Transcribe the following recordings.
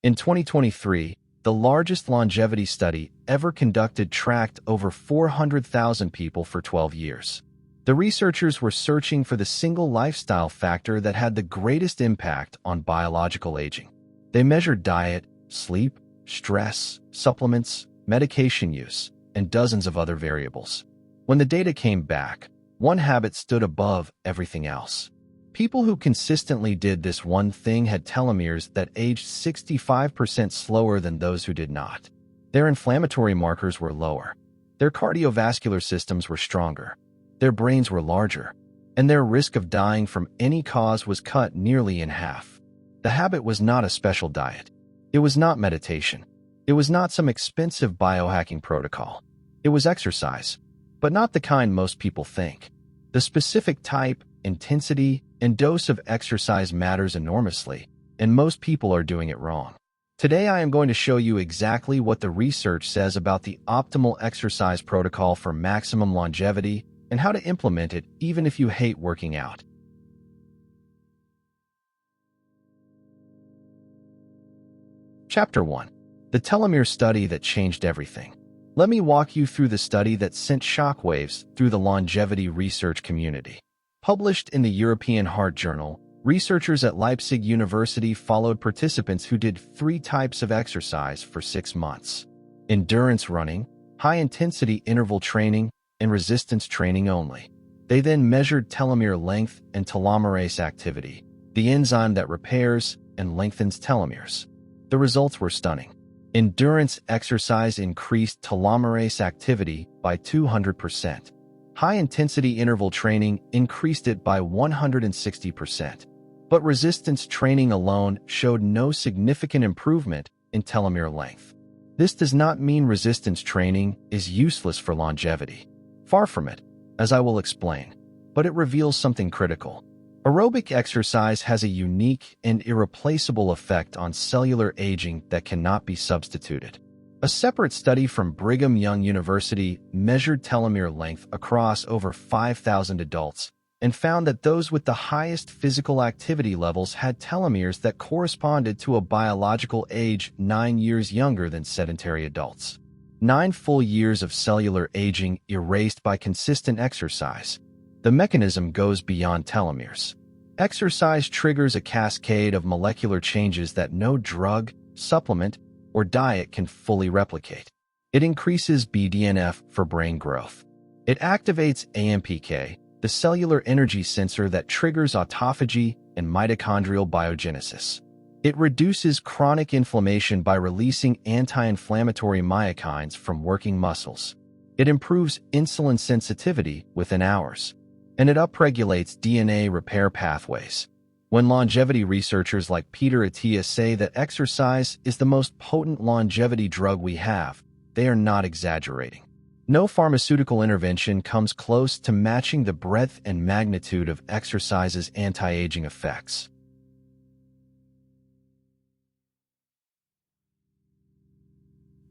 In 2023, the largest longevity study ever conducted tracked over 400,000 people for 12 years. The researchers were searching for the single lifestyle factor that had the greatest impact on biological aging. They measured diet, sleep, stress, supplements, medication use, and dozens of other variables. When the data came back, one habit stood above everything else. People who consistently did this one thing had telomeres that aged 65% slower than those who did not. Their inflammatory markers were lower. Their cardiovascular systems were stronger. Their brains were larger. And their risk of dying from any cause was cut nearly in half. The habit was not a special diet. It was not meditation. It was not some expensive biohacking protocol. It was exercise, but not the kind most people think. The specific type, intensity, and dose of exercise matters enormously, and most people are doing it wrong. Today I am going to show you exactly what the research says about the optimal exercise protocol for maximum longevity and how to implement it even if you hate working out. Chapter 1. The Telomere Study That Changed Everything. Let me walk you through the study that sent shockwaves through the longevity research community. Published in the European Heart Journal, researchers at Leipzig University followed participants who did 3 types of exercise for 6 months: endurance running, high-intensity interval training, and resistance training only. They then measured telomere length and telomerase activity, the enzyme that repairs and lengthens telomeres. The results were stunning. Endurance exercise increased telomerase activity by 200%. High-intensity interval training increased it by 160%. But resistance training alone showed no significant improvement in telomere length. This does not mean resistance training is useless for longevity. Far from it, as I will explain, but it reveals something critical. Aerobic exercise has a unique and irreplaceable effect on cellular aging that cannot be substituted. A separate study from Brigham Young University measured telomere length across over 5,000 adults and found that those with the highest physical activity levels had telomeres that corresponded to a biological age 9 years younger than sedentary adults. 9 full years of cellular aging erased by consistent exercise. The mechanism goes beyond telomeres. Exercise triggers a cascade of molecular changes that no drug, supplement, or diet can fully replicate. It increases BDNF for brain growth. It activates AMPK, the cellular energy sensor that triggers autophagy and mitochondrial biogenesis. It reduces chronic inflammation by releasing anti-inflammatory myokines from working muscles. It improves insulin sensitivity within hours. And it upregulates DNA repair pathways. When longevity researchers like Peter Attia say that exercise is the most potent longevity drug we have, they are not exaggerating. No pharmaceutical intervention comes close to matching the breadth and magnitude of exercise's anti-aging effects.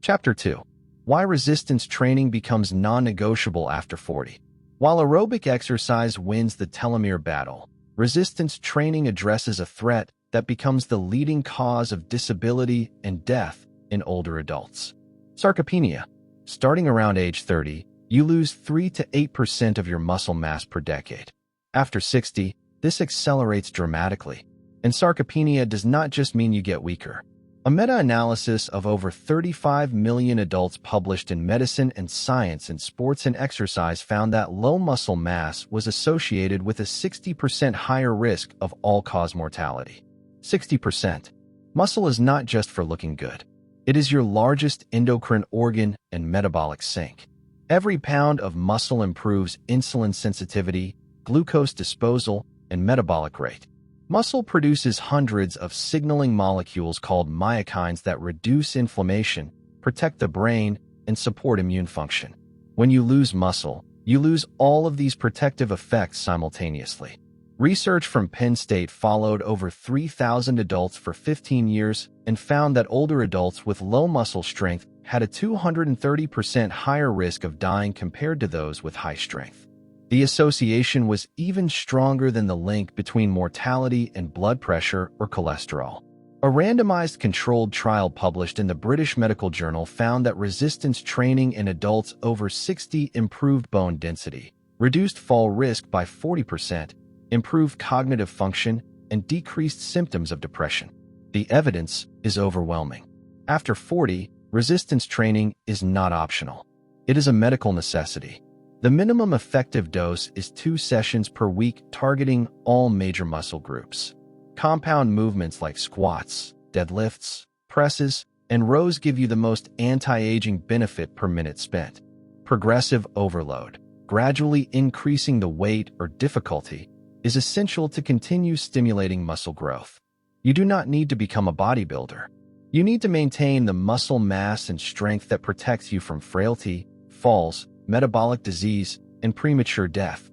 Chapter 2. Why resistance training becomes non-negotiable after 40. While aerobic exercise wins the telomere battle, resistance training addresses a threat that becomes the leading cause of disability and death in older adults. Sarcopenia. Starting around age 30, you lose 3 to 8% of your muscle mass per decade. After 60, this accelerates dramatically. And sarcopenia does not just mean you get weaker. A meta-analysis of over 35 million adults published in Medicine and Science in Sports and Exercise found that low muscle mass was associated with a 60% higher risk of all-cause mortality. 60%. Muscle is not just for looking good. It is your largest endocrine organ and metabolic sink. Every pound of muscle improves insulin sensitivity, glucose disposal, and metabolic rate. Muscle produces hundreds of signaling molecules called myokines that reduce inflammation, protect the brain, and support immune function. When you lose muscle, you lose all of these protective effects simultaneously. Research from Penn State followed over 3,000 adults for 15 years and found that older adults with low muscle strength had a 230% higher risk of dying compared to those with high strength. The association was even stronger than the link between mortality and blood pressure or cholesterol. A randomized controlled trial published in the British Medical Journal found that resistance training in adults over 60 improved bone density, reduced fall risk by 40%, improved cognitive function, and decreased symptoms of depression. The evidence is overwhelming. After 40, resistance training is not optional. It is a medical necessity. The minimum effective dose is 2 sessions per week targeting all major muscle groups. Compound movements like squats, deadlifts, presses, and rows give you the most anti-aging benefit per minute spent. Progressive overload, gradually increasing the weight or difficulty, is essential to continue stimulating muscle growth. You do not need to become a bodybuilder. You need to maintain the muscle mass and strength that protects you from frailty, falls, metabolic disease, and premature death.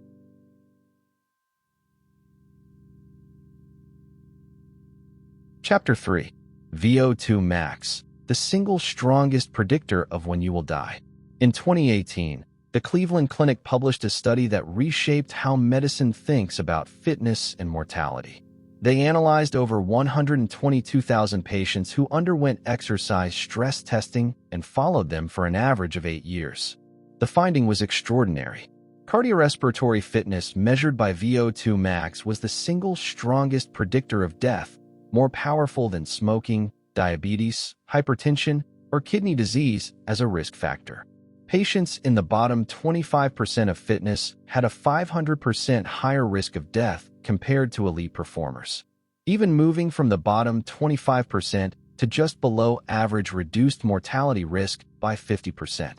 Chapter 3. VO2 Max, the single strongest predictor of when you will die. In 2018, the Cleveland Clinic published a study that reshaped how medicine thinks about fitness and mortality. They analyzed over 122,000 patients who underwent exercise stress testing and followed them for an average of 8 years. The finding was extraordinary. Cardiorespiratory fitness measured by VO2 max was the single strongest predictor of death, more powerful than smoking, diabetes, hypertension, or kidney disease as a risk factor. Patients in the bottom 25% of fitness had a 500% higher risk of death compared to elite performers. Even moving from the bottom 25% to just below average reduced mortality risk by 50%.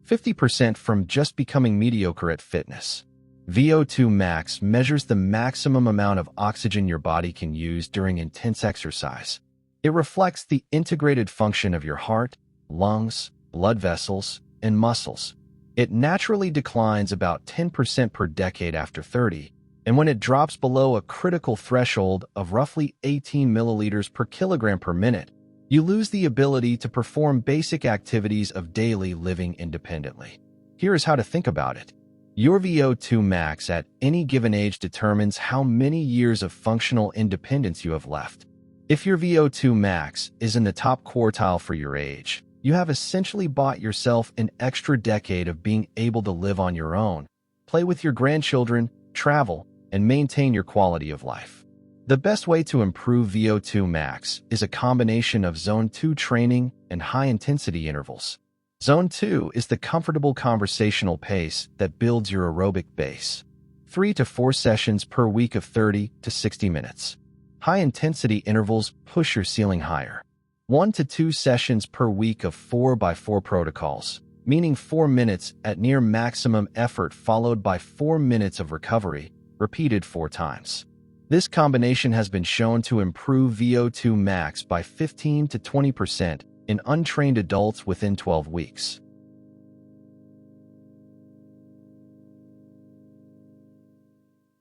50% from just becoming mediocre at fitness. VO2 max measures the maximum amount of oxygen your body can use during intense exercise. It reflects the integrated function of your heart, lungs, blood vessels, and muscles. It naturally declines about 10% per decade after 30, and when it drops below a critical threshold of roughly 18 milliliters per kilogram per minute, you lose the ability to perform basic activities of daily living independently. Here is how to think about it. Your VO2 max at any given age determines how many years of functional independence you have left. If your VO2 max is in the top quartile for your age, you have essentially bought yourself an extra decade of being able to live on your own, play with your grandchildren, travel, and maintain your quality of life. The best way to improve VO2 max is a combination of Zone 2 training and high-intensity intervals. Zone 2 is the comfortable conversational pace that builds your aerobic base. 3 to 4 sessions per week of 30 to 60 minutes. High-intensity intervals push your ceiling higher. 1 to 2 sessions per week of 4x4 protocols, meaning 4 minutes at near maximum effort followed by 4 minutes of recovery, repeated 4 times. This combination has been shown to improve VO2 max by 15 to 20% in untrained adults within 12 weeks.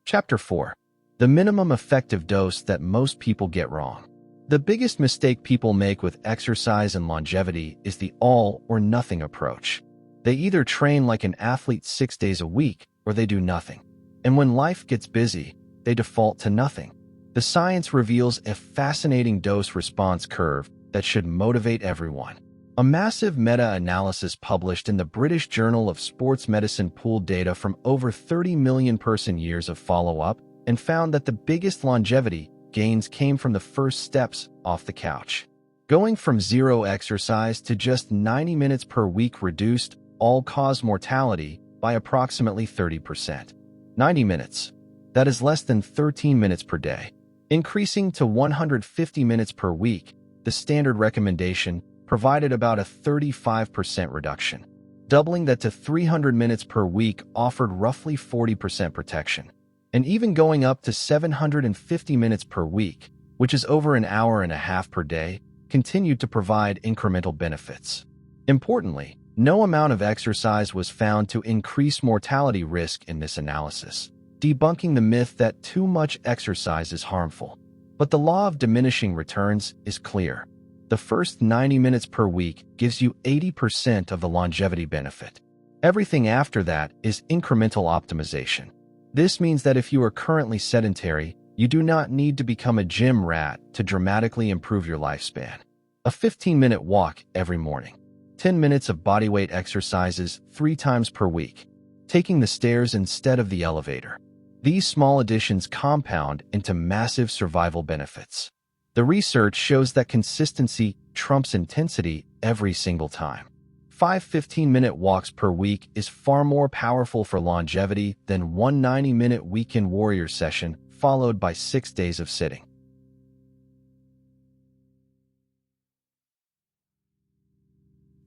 Chapter 4. The minimum effective dose that most people get wrong. The biggest mistake people make with exercise and longevity is the all-or-nothing approach. They either train like an athlete 6 days a week, or they do nothing. And when life gets busy, they default to nothing. The science reveals a fascinating dose-response curve that should motivate everyone. A massive meta-analysis published in the British Journal of Sports Medicine pooled data from over 30 million person-years of follow-up and found that the biggest longevity gains came from the first steps off the couch. Going from zero exercise to just 90 minutes per week reduced all-cause mortality by approximately 30%. 90 minutes. That is less than 13 minutes per day. Increasing to 150 minutes per week, the standard recommendation provided about a 35% reduction. Doubling that to 300 minutes per week offered roughly 40% protection. And even going up to 750 minutes per week, which is over an hour and a half per day, continued to provide incremental benefits. Importantly, no amount of exercise was found to increase mortality risk in this analysis, debunking the myth that too much exercise is harmful. But the law of diminishing returns is clear. The first 90 minutes per week gives you 80% of the longevity benefit. Everything after that is incremental optimization. This means that if you are currently sedentary, You do not need to become a gym rat to dramatically improve your lifespan. A 15-minute walk every morning. 10 minutes of bodyweight exercises 3 times per week. Taking the stairs instead of the elevator. These small additions compound into massive survival benefits. The research shows that consistency trumps intensity every single time. 5 15-minute walks per week is far more powerful for longevity than one 90-minute weekend warrior session followed by 6 days of sitting.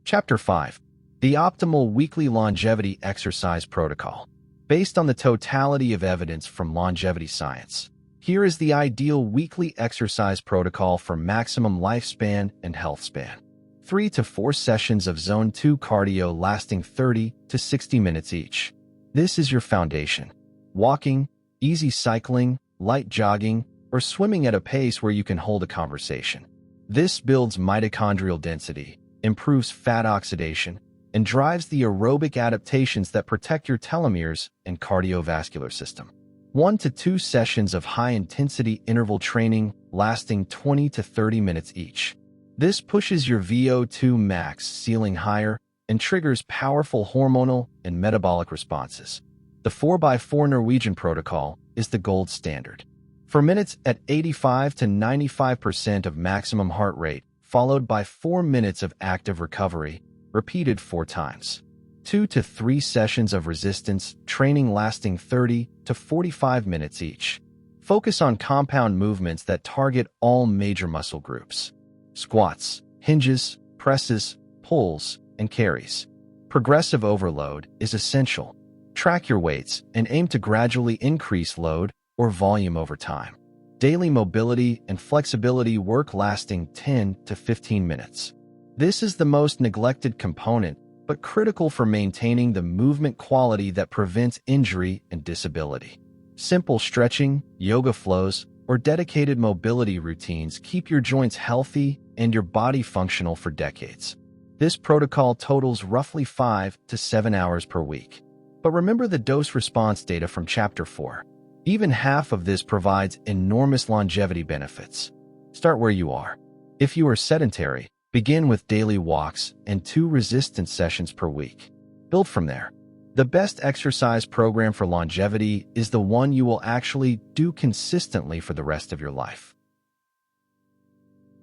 Chapter 5. The Optimal Weekly Longevity Exercise Protocol. Based on the totality of evidence from longevity science, here is the ideal weekly exercise protocol for maximum lifespan and health span. 3 to 4 sessions of Zone 2 cardio lasting 30 to 60 minutes each. This is your foundation. Walking, easy cycling, light jogging, or swimming at a pace where you can hold a conversation. This builds mitochondrial density, improves fat oxidation, and drives the aerobic adaptations that protect your telomeres and cardiovascular system. 1 to 2 sessions of high-intensity interval training lasting 20 to 30 minutes each. This pushes your VO2 max ceiling higher and triggers powerful hormonal and metabolic responses. The 4x4 Norwegian protocol is the gold standard. For minutes at 85 to 95% of maximum heart rate, followed by 4 minutes of active recovery, repeated 4 times. 2 to 3 sessions of resistance training lasting 30 to 45 minutes each. Focus on compound movements that target all major muscle groups. Squats, hinges, presses, pulls, and carries. Progressive overload is essential. Track your weights and aim to gradually increase load or volume over time. Daily mobility and flexibility work lasting 10 to 15 minutes. This is the most neglected component, but critical for maintaining the movement quality that prevents injury and disability. Simple stretching, yoga flows, or dedicated mobility routines keep your joints healthy and your body functional for decades. This protocol totals roughly 5 to 7 hours per week. But remember the dose-response data from Chapter 4. Even half of this provides enormous longevity benefits. Start where you are. If you are sedentary, begin with daily walks and 2 resistance sessions per week. Build from there. The best exercise program for longevity is the one you will actually do consistently for the rest of your life.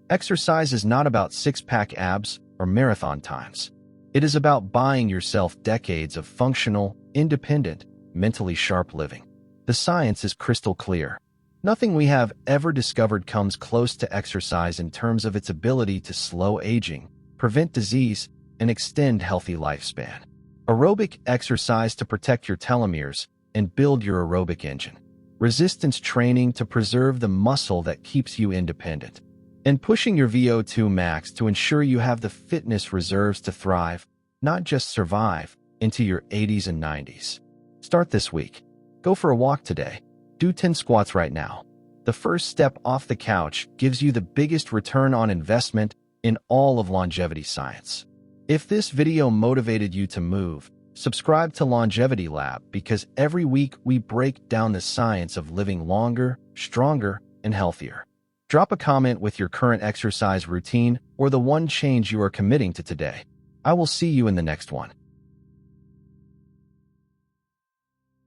Exercise is not about six-pack abs or marathon times. It is about buying yourself decades of functional, independent, mentally sharp living. The science is crystal clear. Nothing we have ever discovered comes close to exercise in terms of its ability to slow aging, prevent disease, and extend healthy lifespan. Aerobic exercise to protect your telomeres and build your aerobic engine. Resistance training to preserve the muscle that keeps you independent. And pushing your VO2 max to ensure you have the fitness reserves to thrive, not just survive, into your 80s and 90s. Start this week. Go for a walk today. Do 10 squats right now. The first step off the couch gives you the biggest return on investment in all of longevity science. If this video motivated you to move, subscribe to Longevity Lab because every week we break down the science of living longer, stronger, and healthier. Drop a comment with your current exercise routine or the one change you are committing to today. I will see you in the next one.